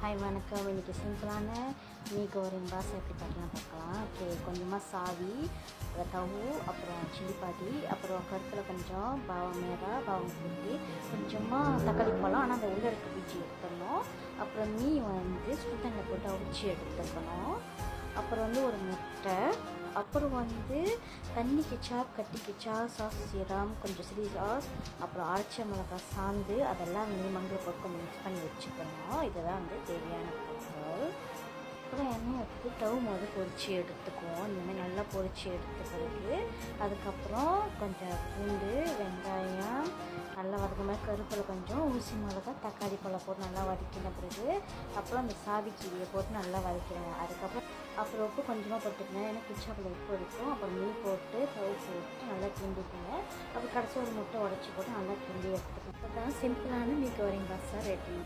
Hi வணக்கம். இன்றைக்கி சிம்பிளான மீ கோரிங் பாஸ் எப்படி பண்ணலாம் பார்க்கலாம். ஓகே, கொஞ்சமாக சாவி, தவு, அப்புறம் சில்லி பாதி, அப்புறம் கருத்தில் கொஞ்சம் பாவம் போட்டு கொஞ்சமாக தக்காளி பழம், ஆனால் அந்த உள்ள இருக்க பீச்சி எடுத்துடணும். அப்புறம் மீ சுடுதண்ணில் போட்டு அவிச்சு எடுத்துக்கணும். அப்புறம் ஒரு முட்டை, அப்புறம் தண்ணி கெச்சாப், கட்டி கெச்சாப், சாஸ் சீரம், கொஞ்சம் சில்லி சாஸ், அப்புறம் அரைச்ச மிளகாய் சாந்து, அதெல்லாம் மஞ்சள் போட்டு கொஞ்சம் மிக்ஸ் பண்ணி வச்சுக்கணும். இதெல்லாம் தேவையான பொருட்கள். அப்புறம் எண்ணெய் எடுத்து தவு பொரித்து எடுத்துக்குவோம். இந்தமாதிரி நல்லா பொரித்து எடுத்த பிறகு அதுக்கப்புறம் கொஞ்சம் பூண்டு, வெங்காயம் நல்லா வதக்கின மாதிரி, கருப்பில் கொஞ்சம் ஊசி மிளகாய், தக்காளி பழம் போட்டு நல்லா வதக்கின பிறகு அப்புறம் அந்த சாவி கீரையை போட்டு நல்லா வதக்கிறேன். அப்புறம் உப்பு கொஞ்சமாக போட்டுக்கணும், ஏன்னா கிச்சாப்பில் உப்பு இருக்கும். அப்புறம் மீன் போட்டு தவு போட்டு நல்லா கிண்டிக்குங்க. அப்புறம் கடைசி ஒரு முட்டை உடச்சி போட்டு நல்லா கிண்டி எடுத்துக்கணும். அதுதான் சிம்பிளான மீ கோரிங் பாஸா ரெடி.